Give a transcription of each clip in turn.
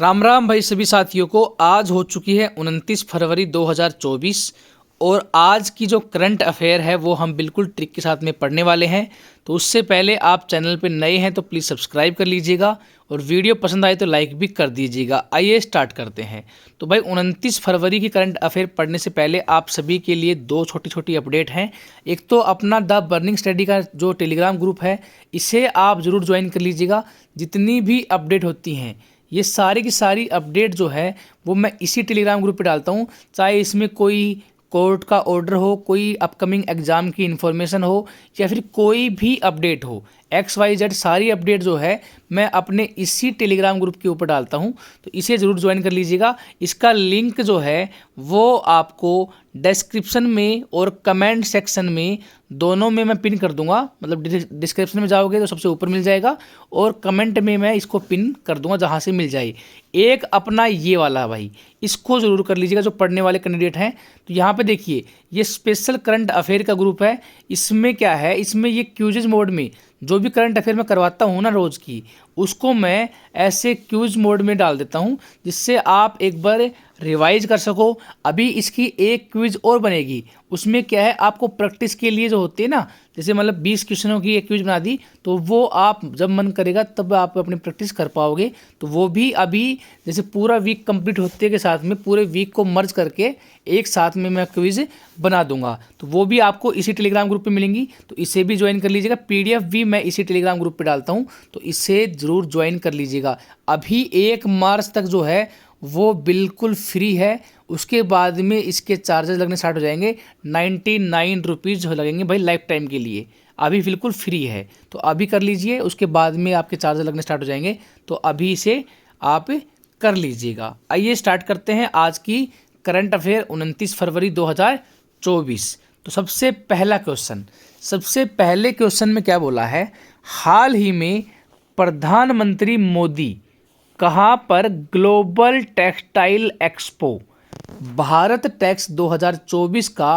राम राम भाई सभी साथियों को। आज हो चुकी है 29 फरवरी 2024 और आज की जो करंट अफेयर है वो हम बिल्कुल ट्रिक के साथ में पढ़ने वाले हैं। तो उससे पहले आप चैनल पे नए हैं तो प्लीज़ सब्सक्राइब कर लीजिएगा और वीडियो पसंद आए तो लाइक भी कर दीजिएगा। आइए स्टार्ट करते हैं। तो भाई 29 फरवरी की करंट अफेयर पढ़ने से पहले आप सभी के लिए दो छोटी छोटी अपडेट हैं। एक तो अपना द बर्निंग स्टडी का जो टेलीग्राम ग्रुप है इसे आप ज़रूर ज्वाइन कर लीजिएगा। जितनी भी अपडेट होती हैं ये सारी की सारी अपडेट जो है वो मैं इसी टेलीग्राम ग्रुप पे डालता हूँ। चाहे इसमें कोई कोर्ट का ऑर्डर हो, कोई अपकमिंग एग्ज़ाम की इन्फॉर्मेशन हो या फिर कोई भी अपडेट हो, XYZ सारी अपडेट जो है मैं अपने इसी टेलीग्राम ग्रुप के ऊपर डालता हूँ। तो इसे ज़रूर ज्वाइन कर लीजिएगा। इसका लिंक जो है वो आपको डिस्क्रिप्शन में और कमेंट सेक्शन में दोनों में मैं पिन कर दूंगा। मतलब डिस्क्रिप्शन में जाओगे तो सबसे ऊपर मिल जाएगा और कमेंट में मैं इसको पिन कर दूंगा जहाँ से मिल जाए। एक अपना ये वाला भाई इसको ज़रूर कर लीजिएगा जो पढ़ने वाले कैंडिडेट हैं। तो यहाँ पे देखिए ये स्पेशल करंट अफेयर का ग्रुप है। इसमें क्या है, इसमें ये क्यूजेज मोड में जो भी करंट अफेयर मैं करवाता हूँ ना रोज़ की, उसको मैं ऐसे क्यूज मोड में डाल देता हूँ जिससे आप एक बार रिवाइज कर सको। अभी इसकी एक क्विज और बनेगी, उसमें क्या है आपको प्रैक्टिस के लिए जो होती है ना, जैसे मतलब 20 क्वेश्चनों की एक क्विज बना दी तो वो आप जब मन करेगा तब आप अपनी प्रैक्टिस कर पाओगे। तो वो भी अभी जैसे पूरा वीक कंप्लीट होते के साथ में पूरे वीक को मर्ज करके एक साथ में मैं क्विज बना दूंगा। तो वो भी आपको इसी टेलीग्राम ग्रुप पे मिलेंगी, तो इसे भी ज्वाइन कर लीजिएगा। PDF भी मैं इसी टेलीग्राम ग्रुप पे डालता हूँ, तो इसे ज़रूर ज्वाइन कर लीजिएगा। अभी 1 मार्च तक जो है वो बिल्कुल फ्री है। उसके बाद में इसके चार्जेस लगने स्टार्ट हो जाएंगे। 99 रुपीज़ लगेंगे भाई लाइफ टाइम के लिए। अभी बिल्कुल फ्री है तो अभी कर लीजिए, उसके बाद में आपके चार्जेस लगने स्टार्ट हो जाएंगे। तो अभी इसे आप कर लीजिएगा। आइए स्टार्ट करते हैं आज की करंट अफेयर 29 फरवरी 2024। तो सबसे पहले क्वेश्चन में क्या बोला है, हाल ही में प्रधानमंत्री मोदी कहाँ पर global textile expo Bharat Tex 2024 का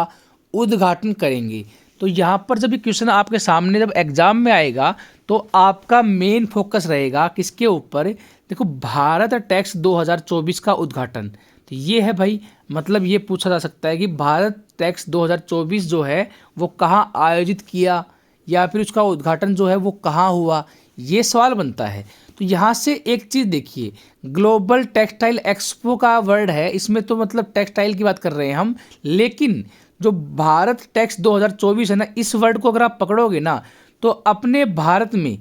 उद्घाटन करेंगे। तो यहाँ पर जब ये क्वेश्चन आपके सामने जब एग्जाम में आएगा तो आपका मेन फोकस रहेगा किसके ऊपर, देखो भारत टेक्स 2024 का उद्घाटन। तो ये है भाई, मतलब ये पूछा जा सकता है कि भारत टेक्स 2024 जो है वो कहाँ आयोजित किया या फिर उसका उद्घाटन जो है वो कहाँ हुआ, ये सवाल बनता है। तो यहाँ से एक चीज़ देखिए, ग्लोबल टेक्सटाइल एक्सपो का वर्ड है, इसमें तो मतलब टेक्सटाइल की बात कर रहे हैं हम, लेकिन जो भारत टैक्स 2024 है ना, इस वर्ड को अगर आप पकड़ोगे ना तो अपने भारत में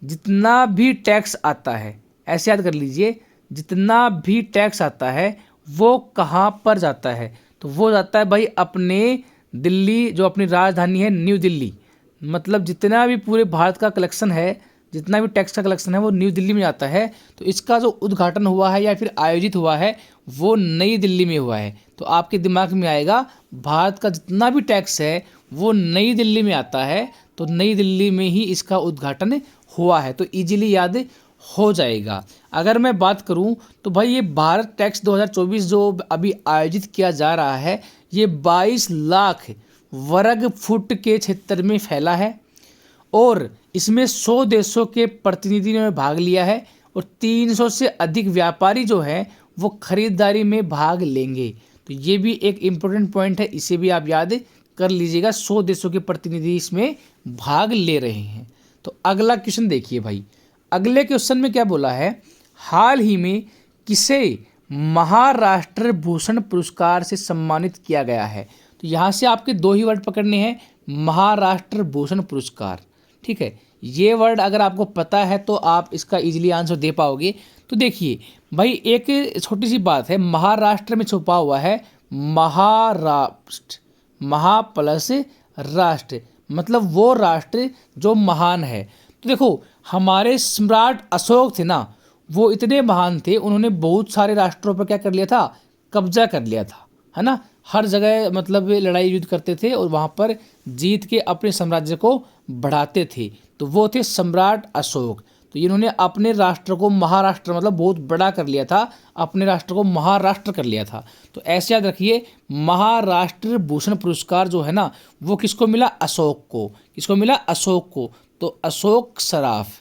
जितना भी टैक्स आता है, ऐसे याद कर लीजिए, जितना भी टैक्स आता है वो कहाँ पर जाता है, तो वो जाता है भाई अपने दिल्ली, जो अपनी राजधानी है न्यू दिल्ली। मतलब जितना भी पूरे भारत का कलेक्शन है, जितना भी टैक्स का कलेक्शन है वो न्यू दिल्ली में आता है। तो इसका जो उद्घाटन हुआ है या फिर आयोजित हुआ है वो नई दिल्ली में हुआ है। तो आपके दिमाग में आएगा भारत का जितना भी टैक्स है वो नई दिल्ली में आता है, तो नई दिल्ली में ही इसका उद्घाटन हुआ है। तो इजीली याद हो जाएगा। अगर मैं बात करूं तो भाई ये भारत टैक्स 2024 जो अभी आयोजित किया जा रहा है ये 22 लाख वर्ग फुट के क्षेत्र में फैला है और इसमें 100 देशों के प्रतिनिधियों ने भाग लिया है और 300 से अधिक व्यापारी जो हैं वो खरीदारी में भाग लेंगे। तो ये भी एक इम्पोर्टेंट पॉइंट है, इसे भी आप याद कर लीजिएगा। 100 देशों के प्रतिनिधि इसमें भाग ले रहे हैं। तो अगला क्वेश्चन देखिए भाई, अगले क्वेश्चन में क्या बोला है, हाल ही में किसे महाराष्ट्र भूषण पुरस्कार से सम्मानित किया गया है। तो यहाँ से आपके दो ही वर्ड पकड़ने हैं, महाराष्ट्र भूषण पुरस्कार। ठीक है, ये वर्ड अगर आपको पता है तो आप इसका इजीली आंसर दे पाओगे। तो देखिए भाई एक छोटी सी बात है, महाराष्ट्र में छुपा हुआ है महाराष्ट्र, महा प्लस राष्ट्र, मतलब वो राष्ट्र जो महान है। तो देखो हमारे सम्राट अशोक थे ना, वो इतने महान थे, उन्होंने बहुत सारे राष्ट्रों पर क्या कर लिया था, कब्जा कर लिया था, है ना। हर जगह मतलब लड़ाई युद्ध करते थे और वहाँ पर जीत के अपने साम्राज्य को बढ़ाते थे। तो वो थे सम्राट अशोक। तो इन्होंने अपने राष्ट्र को महाराष्ट्र मतलब बहुत बड़ा कर लिया था, अपने राष्ट्र को महाराष्ट्र कर लिया था। तो ऐसे याद रखिए, महाराष्ट्र भूषण पुरस्कार जो है ना वो किसको मिला, अशोक को। किसको मिला, अशोक को। तो अशोक सराफ,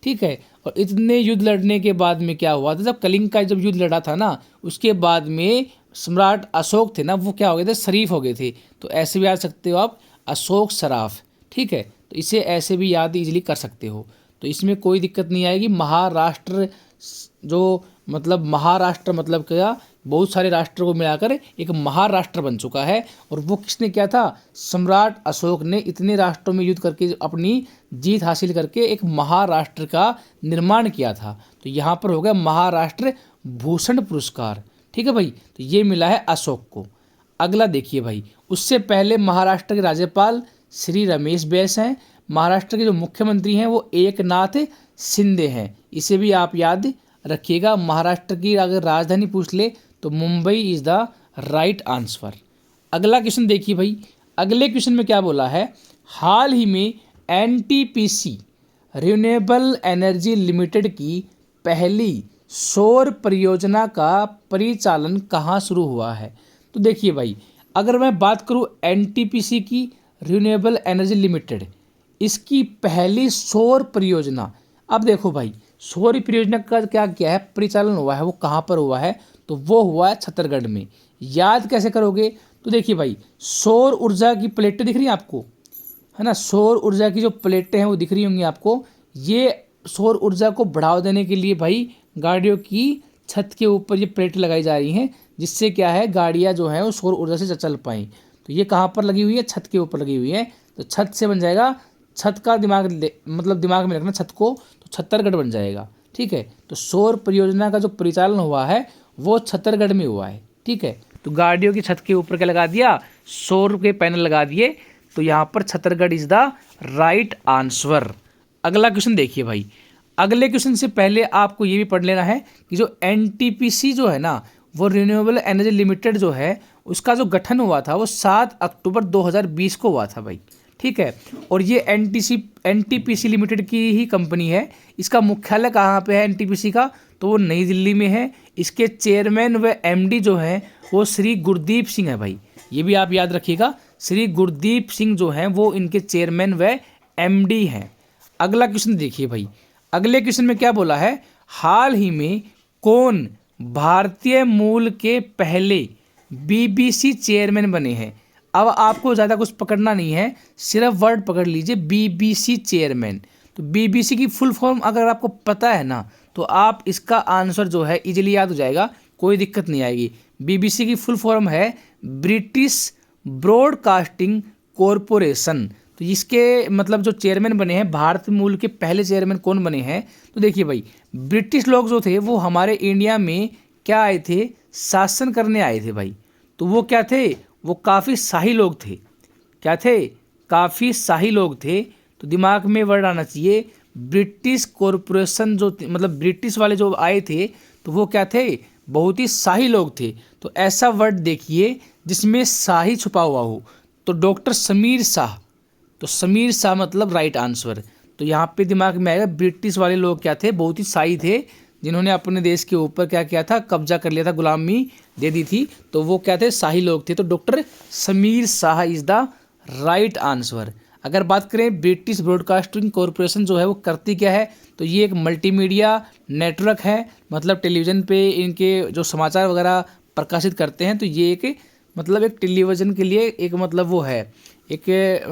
ठीक है। और इतने युद्ध लड़ने के बाद में क्या हुआ था, जब कलिंग का जब युद्ध लड़ा था ना, उसके बाद में सम्राट अशोक थे ना, वो क्या हो गए थे, शरीफ हो गए थे। तो ऐसे भी याद सकते हो आप, अशोक सराफ। ठीक है, तो इसे ऐसे भी याद इजीली कर सकते हो, तो इसमें कोई दिक्कत नहीं आएगी। महाराष्ट्र जो मतलब महाराष्ट्र मतलब क्या, बहुत सारे राष्ट्रों को मिलाकर एक महाराष्ट्र बन चुका है। और वो किसने किया था, सम्राट अशोक ने इतने राष्ट्रों में युद्ध करके अपनी जीत हासिल करके एक महाराष्ट्र का निर्माण किया था। तो यहाँ पर हो गया महाराष्ट्र भूषण पुरस्कार। ठीक है भाई, तो ये मिला है अशोक को। अगला देखिए भाई, उससे पहले महाराष्ट्र के राज्यपाल श्री रमेश बैस हैं। महाराष्ट्र के जो मुख्यमंत्री हैं वो एकनाथ शिंदे हैं। इसे भी आप याद रखिएगा। महाराष्ट्र की अगर राजधानी पूछ ले तो Mumbai is the right answer. अगला क्वेश्चन देखिए भाई, अगले क्वेश्चन में क्या बोला है, हाल ही में एनटीपीसी रिन्यूएबल एनर्जी लिमिटेड की पहली सौर परियोजना का परिचालन कहाँ शुरू हुआ है। तो देखिए भाई, अगर मैं बात करूँ एनटीपीसी की रिन्यूएबल एनर्जी लिमिटेड, इसकी पहली सौर परियोजना, अब देखो भाई सौर परियोजना का क्या क्या है परिचालन हुआ है, वो कहाँ पर हुआ है, तो वो हुआ है छत्तीसगढ़ में। याद कैसे करोगे, तो देखिए भाई सौर ऊर्जा की प्लेटें दिख रही हैं आपको, है ना, सौर ऊर्जा की जो प्लेटें हैं वो दिख रही होंगी आपको। ये सौर ऊर्जा को बढ़ावा देने के लिए भाई गाड़ियों की छत के ऊपर ये प्लेटें लगाई जा रही हैं, जिससे क्या है गाड़ियाँ जो हैं वो सौर ऊर्जा से चल पाएँ। तो ये कहाँ पर लगी हुई है, छत के ऊपर लगी हुई है। तो छत से बन जाएगा, छत का मतलब दिमाग में रखना छत को, तो छत्तीसगढ़ बन जाएगा। ठीक है, तो सौर परियोजना का जो परिचालन हुआ है वो छत्तीसगढ़ में हुआ है। ठीक है, तो गाड़ियों की छत के ऊपर क्या लगा दिया, सौर के पैनल लगा दिए, तो यहाँ पर Chhattisgarh is the right answer. अगला क्वेश्चन देखिए भाई, अगले क्वेश्चन से पहले आपको ये भी पढ़ लेना है कि जो एनटीपीसी जो है ना, वो रिन्यूएबल एनर्जी लिमिटेड जो है, उसका जो गठन हुआ था वो 7 अक्टूबर 2020 को हुआ था भाई। ठीक है, और ये एनटीपीसी लिमिटेड की ही कंपनी है। इसका मुख्यालय कहाँ पे है एनटीपीसी का, तो वो नई दिल्ली में है। इसके चेयरमैन व एमडी जो हैं वो श्री गुरदीप सिंह है भाई, ये भी आप याद रखिएगा। श्री गुरदीप सिंह जो हैं वो इनके चेयरमैन व एमडी हैं। अगला क्वेश्चन देखिए भाई, अगले क्वेश्चन में क्या बोला है, हाल ही में कौन भारतीय मूल के पहले बीबीसी चेयरमैन बने हैं। अब आपको ज़्यादा कुछ पकड़ना नहीं है, सिर्फ वर्ड पकड़ लीजिए, बीबीसी चेयरमैन। तो बीबीसी की फुल फॉर्म अगर आपको पता है ना, तो आप इसका आंसर जो है इजीली याद हो जाएगा, कोई दिक्कत नहीं आएगी। बीबीसी की फुल फॉर्म है ब्रिटिश ब्रॉडकास्टिंग कॉरपोरेशन। तो इसके मतलब जो चेयरमैन बने हैं, भारत मूल के पहले चेयरमैन कौन बने हैं, तो देखिए भाई ब्रिटिश लोग जो थे वो हमारे इंडिया में क्या आए थे, शासन करने आए थे भाई। तो वो क्या थे, वो काफ़ी शाही लोग थे। क्या थे, काफ़ी शाही लोग थे। तो दिमाग में वर्ड आना चाहिए, ब्रिटिश कॉरपोरेशन जो मतलब ब्रिटिश वाले जो आए थे तो वो क्या थे, बहुत ही शाही लोग थे। तो ऐसा वर्ड देखिए जिसमें शाही छुपा हुआ हो, तो डॉक्टर समीर शाह। तो समीर शाह मतलब राइट आंसर। तो यहाँ पे दिमाग में आएगा ब्रिटिश वाले लोग क्या थे, बहुत ही शाही थे, जिन्होंने अपने देश के ऊपर क्या किया था, कब्जा कर लिया था, गुलामी दे दी थी। तो वो क्या थे, शाही लोग थे। तो doctor Sameer Shah is the right answer. अगर बात करें ब्रिटिश ब्रॉडकास्टिंग कॉरपोरेशन जो है वो करती क्या है, तो ये एक मल्टीमीडिया नेटवर्क है, मतलब टेलीविज़न पे इनके जो समाचार वगैरह प्रकाशित करते हैं। तो ये एक मतलब एक टेलीविज़न के लिए एक मतलब वो है, एक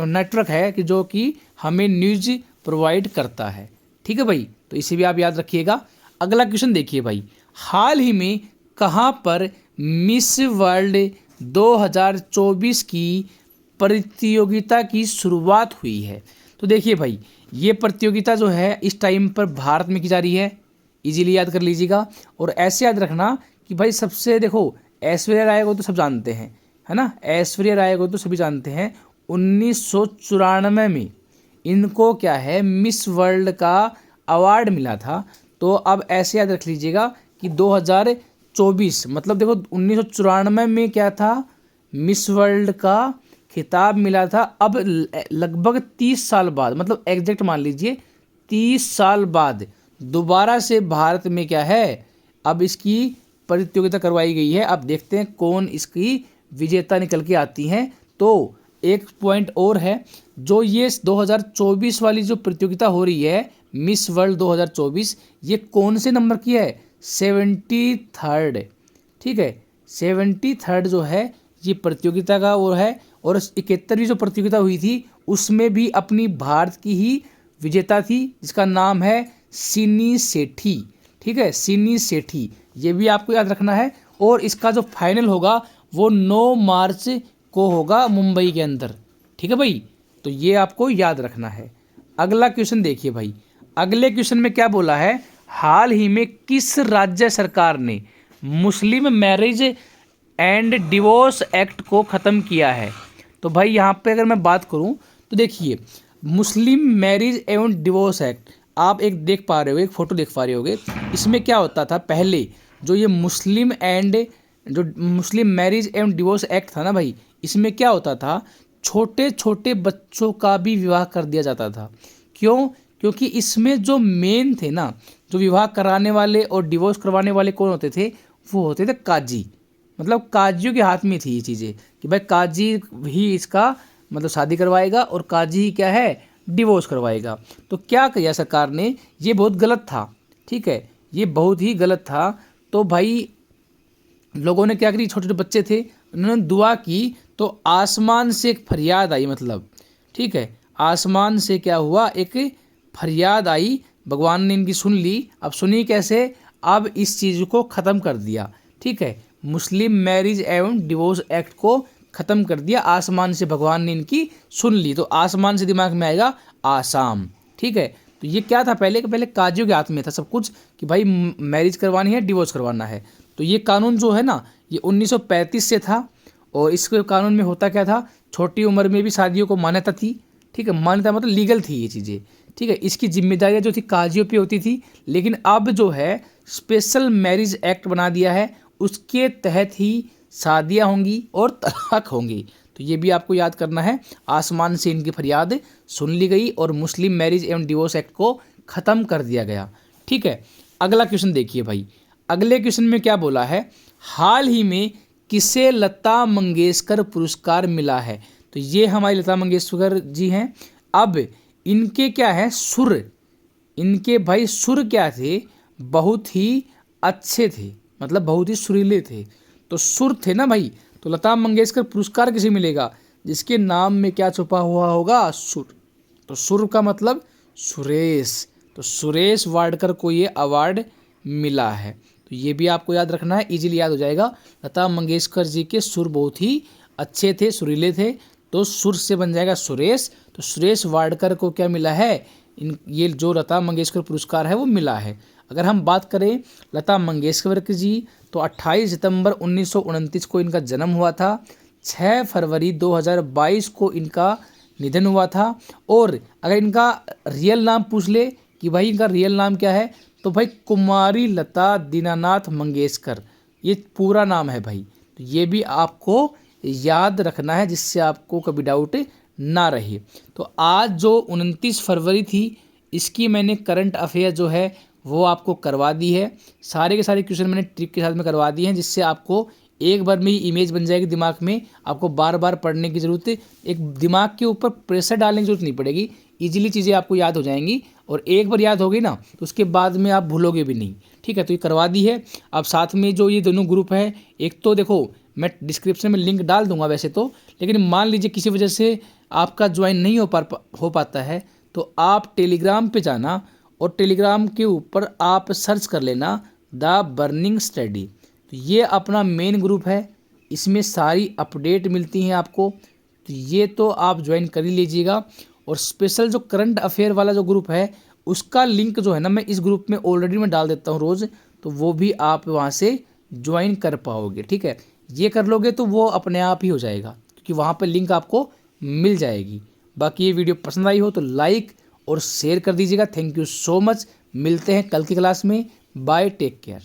नेटवर्क है कि जो कि हमें न्यूज़ प्रोवाइड करता है। ठीक है भाई, तो इसे भी आप याद रखिएगा। अगला क्वेश्चन देखिए भाई, हाल ही में कहाँ पर मिस वर्ल्ड 2024 की प्रतियोगिता की शुरुआत हुई है। तो देखिए भाई ये प्रतियोगिता जो है इस टाइम पर भारत में की जा रही है, इजीली याद कर लीजिएगा। और ऐसे याद रखना कि भाई सबसे देखो, ऐश्वर्या राय को तो सब जानते हैं, है ना, ऐश्वर्या राय को तो सभी जानते हैं। 1994 में इनको क्या है, मिस वर्ल्ड का अवार्ड मिला था। तो अब ऐसे याद रख लीजिएगा कि 2024 मतलब देखो 1994 में क्या था, मिस वर्ल्ड का खिताब मिला था। अब लगभग 30 साल बाद, मतलब एग्जैक्ट मान लीजिए 30 साल बाद दोबारा से भारत में क्या है, अब इसकी प्रतियोगिता करवाई गई है। अब देखते हैं कौन इसकी विजेता निकल के आती हैं। तो एक पॉइंट और है, जो ये 2024 वाली जो प्रतियोगिता हो रही है मिस वर्ल्ड 2024 ये कौन से नंबर की है? 73rd। ठीक है, 73rd जो है ये प्रतियोगिता का वो है। और 71वीं जो प्रतियोगिता हुई थी उसमें भी अपनी भारत की ही विजेता थी, जिसका नाम है सिनी सेठी। ठीक है, सिनी सेठी, ये भी आपको याद रखना है। और इसका जो फाइनल होगा वो 9 मार्च को होगा मुंबई के अंदर। ठीक है भाई, तो ये आपको याद रखना है। अगला क्वेश्चन देखिए भाई, अगले क्वेश्चन में क्या बोला है? हाल ही में किस राज्य सरकार ने मुस्लिम मैरिज एंड डिवोर्स एक्ट को ख़त्म किया है? तो भाई यहाँ पे अगर मैं बात करूँ तो देखिए, मुस्लिम मैरिज एवं डिवोर्स एक्ट आप एक देख पा रहे हो, एक फ़ोटो देख पा रहे होगे। इसमें क्या होता था पहले, जो ये मुस्लिम मैरिज एवं डिवोर्स एक्ट था ना भाई, इसमें क्या होता था, छोटे छोटे बच्चों का भी विवाह कर दिया जाता था। क्यों? क्योंकि इसमें जो मेन थे ना, जो विवाह कराने वाले और डिवोर्स करवाने वाले कौन होते थे? वो होते थे काजी। मतलब काजियों के हाथ में थी ये चीज़ें कि भाई काजी ही इसका मतलब शादी करवाएगा और काजी ही क्या है, डिवोर्स करवाएगा। तो क्या किया सरकार ने? ये बहुत गलत था। ठीक है, ये बहुत ही गलत था। तो भाई लोगों ने क्या करी, छोटे छोटे बच्चे थे, उन्होंने दुआ की तो आसमान से एक फरियाद आई। मतलब ठीक है, आसमान से क्या हुआ, एक फरियाद आई, भगवान ने इनकी सुन ली। अब सुनिए कैसे, अब इस चीज़ को ख़त्म कर दिया। ठीक है, मुस्लिम मैरिज एवं डिवोर्स एक्ट को ख़त्म कर दिया, आसमान से भगवान ने इनकी सुन ली। तो आसमान से दिमाग में आएगा आसाम। ठीक है, तो ये क्या था पहले के, पहले काजियों के हाथ में था सब कुछ कि भाई मैरिज करवानी है, डिवोर्स करवाना है। तो ये कानून जो है ना, ये 1935 से था। और इस कानून में होता क्या था, छोटी उम्र में भी शादियों को मान्यता थी। ठीक है, मान्यता मतलब लीगल थी ये चीज़ें। ठीक है, इसकी जिम्मेदारियाँ जो थी काजियों पे होती थी। लेकिन अब जो है स्पेशल मैरिज एक्ट बना दिया है, उसके तहत ही शादियाँ होंगी और तलाक होंगी। तो ये भी आपको याद करना है, आसमान से इनकी फरियाद सुन ली गई और मुस्लिम मैरिज एवं डिवोर्स एक्ट को ख़त्म कर दिया गया। ठीक है, अगला क्वेश्चन देखिए भाई, अगले क्वेश्चन में क्या बोला है? हाल ही में किसे लता मंगेशकर पुरस्कार मिला है? तो ये हमारी लता मंगेशकर जी हैं। अब इनके क्या है, सुर, इनके भाई सुर क्या थे, बहुत ही अच्छे थे, मतलब बहुत ही सुरीले थे। तो सुर थे ना भाई, तो लता मंगेशकर पुरस्कार किसे मिलेगा? जिसके नाम में क्या छुपा हुआ होगा, सुर। तो सुर का मतलब सुरेश, तो सुरेश वाडकर को ये अवार्ड मिला है। तो ये भी आपको याद रखना है, इजीली याद हो जाएगा। लता मंगेशकर जी के सुर बहुत ही अच्छे थे, सुरीले थे, तो सुर से बन जाएगा सुरेश। तो सुरेश वाडकर को क्या मिला है, ये जो लता मंगेशकर पुरस्कार है वो मिला है। अगर हम बात करें लता मंगेशकर जी, तो 28 सितंबर 1929 को इनका जन्म हुआ था। 6 फरवरी 2022 को इनका निधन हुआ था। और अगर इनका रियल नाम पूछ ले कि भाई इनका रियल नाम क्या है, तो भाई कुमारी लता दीनानाथ मंगेशकर, ये पूरा नाम है भाई। तो ये भी आपको याद रखना है, जिससे आपको कभी डाउट ना रहे। तो आज जो 29 फरवरी थी, इसकी मैंने करंट अफेयर जो है वो आपको करवा दी है। सारे के सारे क्वेश्चन मैंने ट्रिक के साथ में करवा दिए हैं, जिससे आपको एक बार में ही इमेज बन जाएगी दिमाग में। आपको बार बार पढ़ने की ज़रूरत, एक दिमाग के ऊपर प्रेशर डालने की जरूरत नहीं पड़ेगी। इजीली चीज़ें आपको याद हो जाएंगी, और एक बार याद हो गई ना तो उसके बाद में आप भूलोगे भी नहीं। ठीक है, तो ये करवा दी है। अब साथ में जो ये दोनों ग्रुप है, एक तो देखो मैं डिस्क्रिप्शन में लिंक डाल दूंगा वैसे तो, लेकिन मान लीजिए किसी वजह से आपका ज्वाइन नहीं हो पाता है, तो आप टेलीग्राम पे जाना और टेलीग्राम के ऊपर आप सर्च कर लेना द बर्निंग स्टडी। तो ये अपना मेन ग्रुप है, इसमें सारी अपडेट मिलती हैं आपको। तो ये तो आप ज्वाइन कर ही लीजिएगा। और स्पेशल जो करंट अफेयर वाला जो ग्रुप है, उसका लिंक जो है ना, मैं इस ग्रुप में ऑलरेडी मैं डाल देता हूँ रोज़, तो वो भी आप वहाँ से ज्वाइन कर पाओगे। ठीक है, ये कर लोगे तो वो अपने आप ही हो जाएगा, क्योंकि वहाँ पर लिंक आपको मिल जाएगी। बाकी ये वीडियो पसंद आई हो तो लाइक और शेयर कर दीजिएगा। Thank you so much. मिलते हैं कल की क्लास में। Bye, take care.